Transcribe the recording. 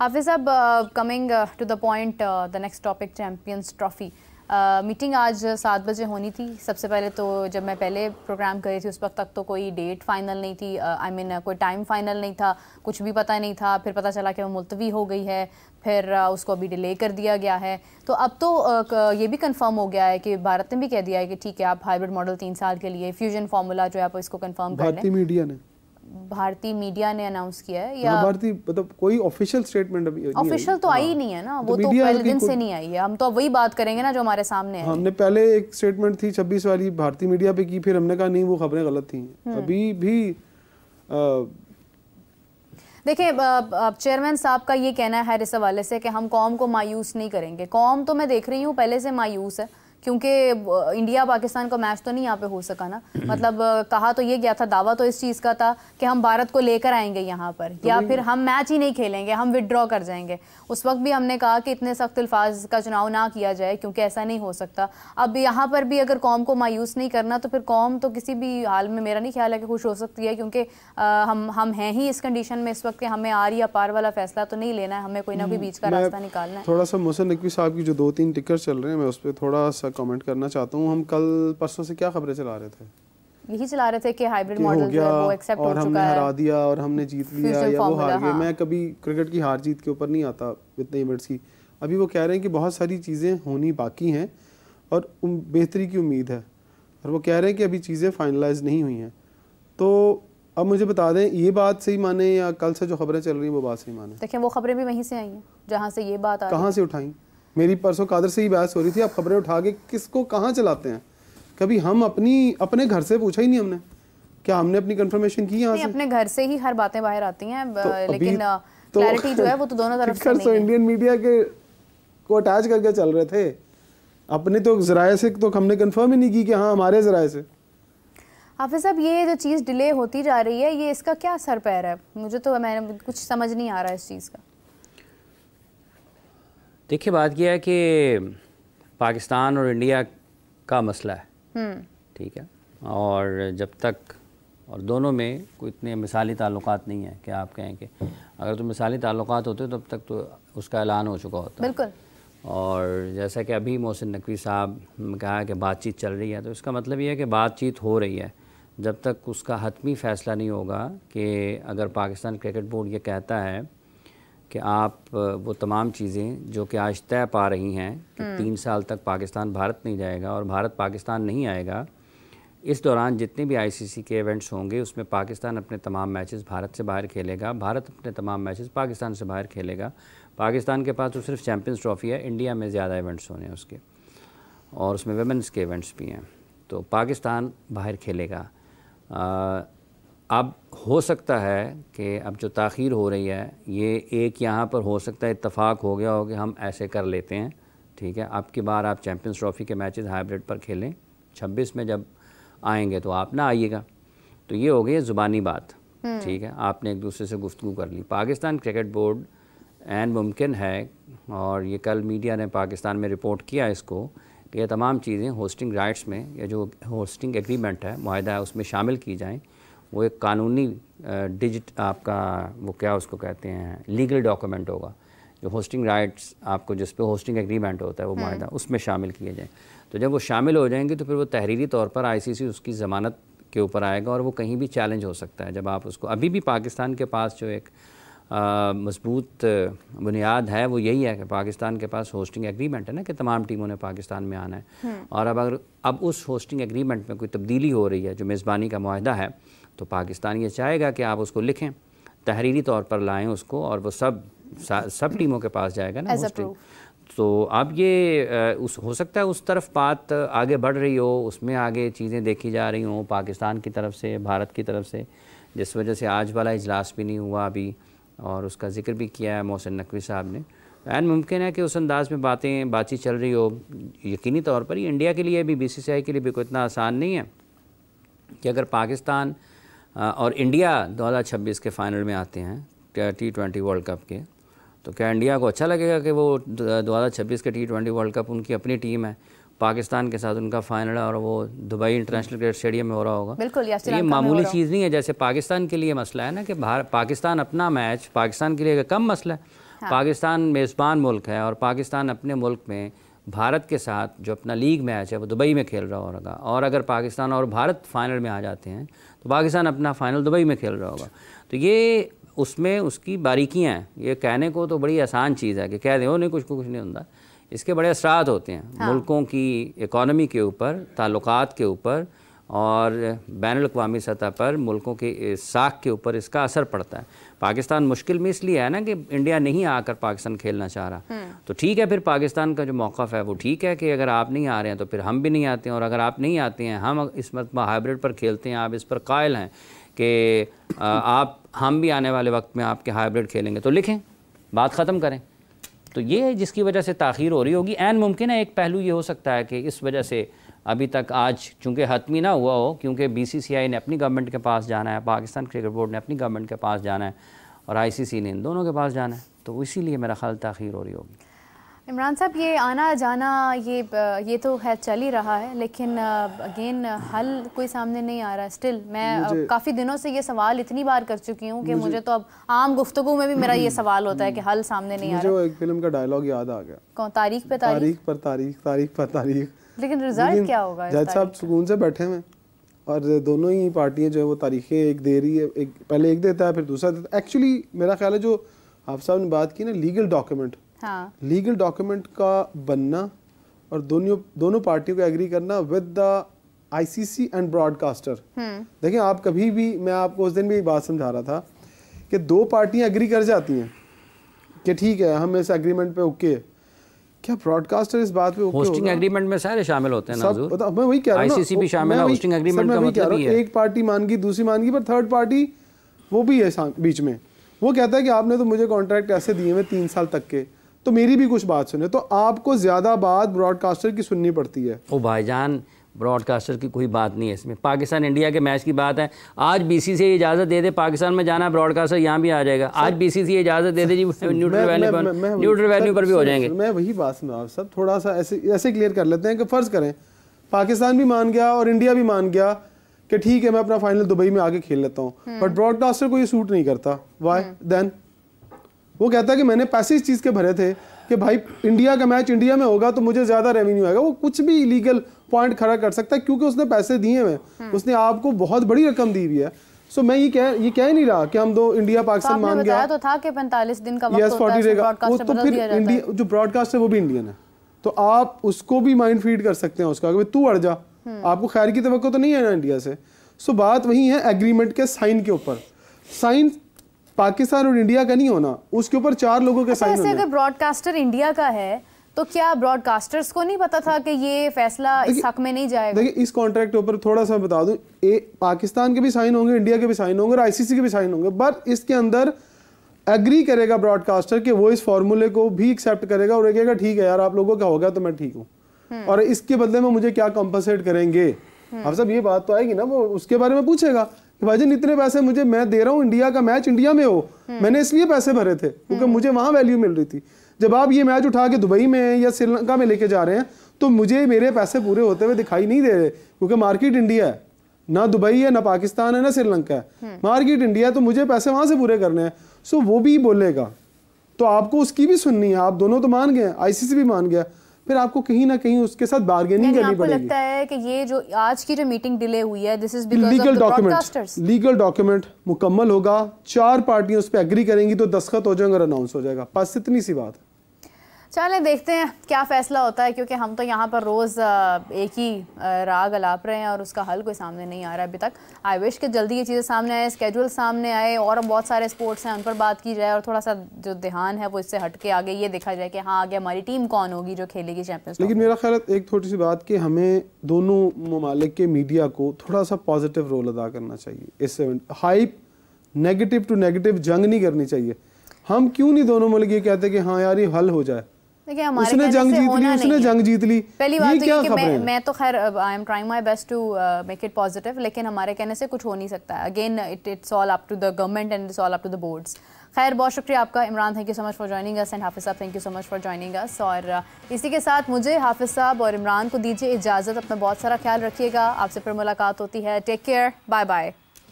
हाफिज़ साहब, coming to the point, the next topic, champions trophy. Meeting आज 7 बजे होनी थी। सबसे पहले तो जब मैं पहले प्रोग्राम कर रही थी उस वक्त तक तो कोई डेट फाइनल नहीं थी, कोई टाइम फाइनल नहीं था, कुछ भी पता नहीं था। फिर पता चला कि वो मुलतवी हो गई है, फिर उसको अभी डिले कर दिया गया है। तो अब तो ये भी कंफर्म हो गया है कि भारत ने भी कह दिया है कि ठीक है, आप हाइब्रिड मॉडल 3 साल के लिए फ्यूजन फार्मूला जो है आप इसको कंफर्म कर लें। भारतीय मीडिया ने अनाउंस किया है या भारतीय मतलब कोई ऑफिशियल स्टेटमेंट अभी ऑफिशियल तो आई नहीं है ना, वो तो पहले दिन से नहीं आई है। हम तो वही बात करेंगे ना जो हमारे सामने है। हमने पहले एक स्टेटमेंट थी 26 वाली भारतीय मीडिया पे की, फिर हमने कहा नहीं वो खबरें गलत थी। अभी भी देखिए, चेयरमैन साहब का ये कहना है इस हवाले से कि हम कौम को मायूस नहीं करेंगे। कौम तो मैं देख रही हूँ पहले से मायूस है, क्योंकि इंडिया पाकिस्तान का मैच तो नहीं यहाँ पे हो सका ना। मतलब कहा तो ये गया था, दावा तो इस चीज़ का था कि हम भारत को लेकर आएंगे यहाँ पर, या फिर हम मैच ही नहीं खेलेंगे, हम विदड्रॉ कर जाएंगे। उस वक्त भी हमने कहा कि इतने सख्त अल्फाज का चुनाव ना किया जाए, क्योंकि ऐसा नहीं हो सकता। अब यहाँ पर भी अगर कौम को मायूस नहीं करना तो फिर कौम तो किसी भी हाल में मेरा नहीं ख्याल है कि खुश हो सकती है, क्योंकि हम हैं ही इस कंडीशन में इस वक्त कि हमें आर या पार वाला फैसला तो नहीं लेना है, हमें कोई ना कोई बीच का रास्ता निकालना है। थोड़ा सा मोहसिन नकवी साहब की जो 2-3 टिकर चल रहे हैं, मैं उस पर थोड़ा सा कमेंट करना चाहता हूँ। हम कल परसों से क्या खबरें चला रहे थे? यही चला रहे थे कि हाइब्रिड मॉडल जो है वो एक्सेप्ट हो चुका है, हमने हरा दिया और हमने जीत लिया या वो हार गए। मैं कभी क्रिकेट की हार जीत के ऊपर नहीं आता इतने इवेंट्स की। अभी वो कह रहे हैं कि बहुत सारी चीज़ें होनी बाकी हैं और बेहतरी की उम्मीद है, और वो कह रहे हैं कि अभी चीज़ें फाइनलाइज नहीं हुई हैं। तो अब मुझे बता दें, ये बात सही माने या कल से जो खबरें चल रही हैं वो बात सही माने? देखिए, वो खबरें भी वहीं से आई हैं जहाँ से ये बात आ रही है। कहाँ से उठाई? मेरी परसों कादर से ही बहस हो रही थी, आप खबरें उठा के किसको कहाँ चलाते हैं? कभी हम अपने घर से पूछा ही नहीं हमने, क्या हमने अपनी कंफर्मेशन की यहाँ से? अपने घर से ही हर बातें बाहर आती हैं, लेकिन क्लैरिटी जो है वो तो दोनों तरफ से नहीं है। इंडियन मीडिया के को अटैच करके चल रहे थे, अपने तो ज़राए से तो हमने कंफर्म ही नहीं की कि हाँ हमारे ज़राए से। हाफिज़ साहब, ये जो चीज़ डिले होती जा रही है, ये इसका क्या असर पैर है? मुझे तो मैंने कुछ समझ नहीं आ रहा है इस चीज़ का। देखिए, बात यह है कि पाकिस्तान और इंडिया का मसला है, ठीक है, और जब तक और दोनों में कोई इतने मिसाली ताल्लुकात नहीं है कि आप कहें कि अगर तो मिसाली ताल्लुकात होते तब तक तो उसका ऐलान हो चुका होता। बिल्कुल। और जैसा कि अभी मोहसिन नकवी साहब ने कहा कि बातचीत चल रही है, तो इसका मतलब ये है कि बातचीत हो रही है। जब तक उसका हतमी फ़ैसला नहीं होगा कि अगर पाकिस्तान क्रिकेट बोर्ड ये कहता है कि आप वो तमाम चीज़ें जो कि आज तय पा रही हैं कि 3 साल तक पाकिस्तान भारत नहीं जाएगा और भारत पाकिस्तान नहीं आएगा, इस दौरान जितने भी आईसीसी के इवेंट्स होंगे उसमें पाकिस्तान अपने तमाम मैचेस भारत से बाहर खेलेगा, भारत अपने तमाम मैचेस पाकिस्तान से बाहर खेलेगा। पाकिस्तान के पास तो सिर्फ चैम्पियंस ट्रॉफ़ी है, इंडिया में ज़्यादा इवेंट्स होने हैं उसके, और उसमें वुमेंस के इवेंट्स भी हैं, तो पाकिस्तान बाहर खेलेगा। अब हो सकता है कि अब जो ताख़ीर हो रही है, ये एक यहाँ पर हो सकता है इत्तफाक हो गया हो कि हम ऐसे कर लेते हैं, ठीक है, अब की बार आप चैम्पियंस ट्रॉफ़ी के मैचेस हाइब्रिड पर खेलें, 26 में जब आएंगे तो आप ना आइएगा। तो ये हो गई ज़ुबानी बात, ठीक है, आपने एक दूसरे से गुफ्तगू कर ली। पाकिस्तान क्रिकेट बोर्ड ऐन मुमकिन है, और ये कल मीडिया ने पाकिस्तान में रिपोर्ट किया इसको, कि ये तमाम चीज़ें होस्टिंग राइट्स में या जो होस्टिंग एग्रीमेंट है, मुआहदा है, उसमें शामिल की जाएँ। वो एक कानूनी आपका वो क्या उसको कहते हैं, लीगल डॉक्यूमेंट होगा, जो होस्टिंग राइट्स आपको जिस पे होस्टिंग एग्रीमेंट होता है वो मुआहदा, उसमें शामिल किए जाएँ। तो जब वो शामिल हो जाएंगे तो फिर वो तहरीरी तौर पर आईसीसी उसकी ज़मानत के ऊपर आएगा और वो कहीं भी चैलेंज हो सकता है। जब आप उसको, अभी भी पाकिस्तान के पास जो एक मजबूत बुनियाद है वो यही है कि पाकिस्तान के पास होस्टिंग एग्रीमेंट है ना, कि तमाम टीमों ने पाकिस्तान में आना है, और अब उस होस्टिंग एग्रीमेंट में कोई तब्दीली हो रही है, जो मेज़बानी का मुआहदा है, तो पाकिस्तान ये चाहेगा कि आप उसको लिखें, तहरीरी तौर पर लाएं उसको, और वो सब टीमों के पास जाएगा ना होस्टिंग। तो अब ये हो सकता है उस तरफ बात आगे बढ़ रही हो, उसमें आगे चीज़ें देखी जा रही हों पाकिस्तान की तरफ से, भारत की तरफ से, जिस वजह से आज वाला इजलास भी नहीं हुआ अभी, और उसका जिक्र भी किया है मोहसिन नकवी साहब ने। ऐन मुमकिन है कि उस अंदाज़ में बातचीत चल रही हो। यकीनी तौर पर ही इंडिया के लिए भी, बीसीसीआई के लिए भी कोई इतना आसान नहीं है कि अगर पाकिस्तान और इंडिया 2026 के फ़ाइनल में आते हैं T20 वर्ल्ड कप के, तो क्या इंडिया को अच्छा लगेगा कि वो 2026 के T20 वर्ल्ड कप उनकी अपनी टीम है, पाकिस्तान के साथ उनका फाइनल है और वो दुबई इंटरनेशनल क्रिकेट स्टेडियम में हो रहा होगा? बिल्कुल, ये मामूली चीज़ नहीं है। जैसे पाकिस्तान के लिए मसला है ना कि पाकिस्तान अपना मैच, पाकिस्तान के लिए कम मसला है, पाकिस्तान मेज़बान मुल्क है और पाकिस्तान अपने मुल्क में भारत के साथ जो अपना लीग मैच है वो दुबई में खेल रहा होगा, और अगर पाकिस्तान और भारत फाइनल में आ जाते हैं तो पाकिस्तान अपना फाइनल दुबई में खेल रहा होगा। तो ये उसमें उसकी बारीकियाँ हैं। ये कहने को तो बड़ी आसान चीज़ है कि कह दें नहीं कुछ नहीं होता, इसके बड़े असरात होते हैं मुल्कों की इकॉनमी के ऊपर, ताल्लुकात के ऊपर और बैनुल-अक़वामी सतह पर मुल्कों के साख के ऊपर इसका असर पड़ता है। पाकिस्तान मुश्किल में इसलिए है ना कि इंडिया नहीं आकर पाकिस्तान खेलना चाह रहा, तो ठीक है, फिर पाकिस्तान का जो मौक़िफ़ है वो ठीक है कि अगर आप नहीं आ रहे हैं तो फिर हम भी नहीं आते हैं, और अगर आप नहीं आते हैं, हम इस मरतबा हाइब्रिड पर खेलते हैं, आप इस पर कायल हैं कि हम भी आने वाले वक्त में आपके हाइब्रिड खेलेंगे, तो लिखें, बात ख़त्म करें। तो ये जिसकी वजह से ताख़ीर हो रही होगी। ऐन मुमकिन है एक पहलू ये हो सकता है कि इस वजह से अभी तक आज चूँकि हतमी ना हुआ हो, क्योंकि BCCI ने अपनी गवर्नमेंट के पास जाना है, पाकिस्तान क्रिकेट बोर्ड ने अपनी गवर्नमेंट के पास जाना है और ICC ने इन दोनों के पास जाना है, तो इसीलिए मेरा ख्याल ताख़ीर हो रही होगी। इमरान साहब, ये आना जाना ये तो है चल ही रहा है, लेकिन अगेन हल कोई सामने नहीं आ रहा। स्टिल मैं काफ़ी दिनों से ये सवाल इतनी बार कर चुकी हूँ कि मुझे तो अब आम गुफ्तगू में भी मेरा ये सवाल होता है कि हल सामने नहीं आ रहा। मुझे एक फिल्म का डायलॉग याद आ गया, कौन? तारीख पे तारीख, तारीख पर तारीख, तारीख पर तारीख। लेकिन रिजल्ट क्या होगा? जज साहब सुकून से बैठे हुए और दोनों ही पार्टियां जो है वो तारीखें एक दे रही है, एक पहले एक देता है फिर दूसरा देता है। एक्चुअली मेरा ख्याल है जो आप साहब ने बात की ना लीगल डॉक्यूमेंट, लीगल डॉक्यूमेंट का बनना और दोनों पार्टियों को एग्री करना with the ICC and broadcaster. देखिए आप कभी भी, मैं आपको उस दिन भी एक बात समझा रहा था कि दो पार्टियां एग्री कर जाती हैं कि ठीक है हम इस एग्रीमेंट पे ओके, क्या ब्रॉडकास्टर इस बात पे ओके होगा? होस्टिंग एग्रीमेंट में सारे शामिल होते हैं नाज़ुर, मैं वही कह रहा हूं, ICC भी शामिल है, होस्टिंग एग्रीमेंट का मतलब ही है एक पार्टी मान गई, दूसरी मान गई, पर थर्ड पार्टी वो भी है बीच में। वो कहता है कि आपने तो मुझे कॉन्ट्रैक्ट ऐसे दिए हुए 3 साल तक के, तो मेरी भी कुछ बात सुने, तो आपको ज़्यादा बात ब्रॉडकास्टर की सुननी पड़ती है। ओ भाईजान, ब्रॉडकास्टर की कोई बात नहीं है इसमें, पाकिस्तान इंडिया के मैच की बात है। आज BCCI इजाज़त दे दे पाकिस्तान में जाना, ब्रॉडकास्टर यहाँ भी आ जाएगा। आज BCCI इजाज़त दे दे जी, न्यूट्रल वेन्यू पर भी हो जाएंगे। मैं वही बात सुना आप सब, थोड़ा सा ऐसे क्लियर कर लेते हैं कि फ़र्ज़ करें पाकिस्तान भी मान गया और इंडिया भी मान गया कि ठीक है मैं अपना फाइनल दुबई में आके खेल लेता हूँ, बट ब्रॉडकास्टर को ये सूट नहीं करता। Why then? वो कहता है कि मैंने पैसे इस चीज़ के भरे थे कि भाई इंडिया का मैच इंडिया में होगा तो मुझे ज़्यादा रेवेन्यू आएगा। वो कुछ भी इलीगल पॉइंट खड़ा कर सकता है क्योंकि उसने पैसे दिए हुए, उसने आपको बहुत बड़ी रकम दी हुई है। सो मैं ये कह नहीं रहा कि हम दो इंडिया पाकिस्तान मान गया तो था कि 45 दिन का वक्त होता है, ब्रॉडकास्टर तो फिर इंडिया जो ब्रॉडकास्टर वो भी इंडियन है, तो आप उसको भी माइंड फीड कर सकते हैं उसका कि तू अड़ जा, आपको खैर की तवक्को तो नहीं है ना इंडिया से। सो बात वही है एग्रीमेंट के साइन के ऊपर। साइन पाकिस्तान और इंडिया का नहीं होना, उसके ऊपर 4 लोगों के साइन होने। अगर ब्रॉडकास्टर इंडिया का है तो क्या ब्रॉडकास्टर्स को नहीं पता था कि ये फैसला इस हक में नहीं जाएगा? देखिए इस कॉन्ट्रैक्ट के ऊपर थोड़ा सा बता दूं, पाकिस्तान के भी साइन होंगे, इंडिया के भी साइन होंगे और ICC के भी साइन होंगे, बट इसके अंदर एग्री करेगा ब्रॉडकास्टर कि वो इस फॉर्मूले को भी एक्सेप्ट करेगा और कहेगा ठीक है यार आप लोगों का होगा तो मैं ठीक हूँ और इसके बदले में मुझे क्या कॉम्पनसेट करेंगे। अब सब ये बात तो आएगी ना, वो उसके बारे में पूछेगा कि भाईजान इतने पैसे मुझे मैं दे रहा हूँ, इंडिया का मैच इंडिया में हो, मैंने इसलिए पैसे भरे थे क्योंकि मुझे वहां वैल्यू मिल रही थी। जब आप ये मैच उठा के दुबई में या श्रीलंका में लेके जा रहे हैं तो मुझे मेरे पैसे पूरे होते हुए दिखाई नहीं दे रहे क्योंकि मार्केट इंडिया है, ना दुबई है, ना पाकिस्तान है, ना श्रीलंका है, मार्केट इंडिया है, तो मुझे पैसे वहां से पूरे करने हैं। सो वो भी बोलेगा तो आपको उसकी भी सुननी है। आप दोनों तो मान गए, ICC भी मान गया, फिर आपको कहीं ना कहीं उसके साथ बार्गेनिंग करनी पड़ेगी। आपको लगता है कि ये जो आज की जो मीटिंग डिले हुई है this is because of the broadcasters? Legal document मुकम्मल होगा, 4 पार्टियां उस पर एग्री करेंगी तो दस्तखत हो जाएंगे और अनाउंस हो जाएगा, बस इतनी सी बात है। चले देखते हैं क्या फैसला होता है, क्योंकि हम तो यहाँ पर रोज़ एक ही राग अलाप रहे हैं और उसका हल कोई सामने नहीं आ रहा है अभी तक। आई विश कि जल्दी ये चीज़ें सामने आए, स्केड्यूल सामने आए और बहुत सारे स्पोर्ट्स हैं उन पर बात की जाए और थोड़ा सा जो ध्यान है वो इससे हट के आगे ये देखा जाए कि हाँ आगे हमारी टीम कौन होगी जो खेलेगी चैंपियंस। लेकिन मेरा ख्याल है एक छोटी सी बात कि हमें दोनों ममालिक के मीडिया को थोड़ा सा पॉजिटिव रोल अदा करना चाहिए। इससे हाइप नेगेटिव टू नेगेटिव जंग नहीं करनी चाहिए। हम क्यों नहीं दोनों मुल्क ये कहते कि हाँ यार ये हल हो जाए, उसने जंग जीत ली, उसने जंग जीत ली। पहली बात तो ये कि मैं तो खैर I am trying my best to make it positive, लेकिन हमारे कहने से कुछ हो नहीं सकता है। Again it's all up to the government and it's all up to the boards. खैर बहुत शुक्रिया आपका Imran, thank you so much for joining us, and Hafiz साहब thank you so much for joining us. और इसी के साथ मुझे, हाफिज़ साहब और इमरान को दीजिए इजाज़त। अपना बहुत सारा ख्याल रखिएगा, आपसे फिर मुलाकात होती है। Take care, bye bye.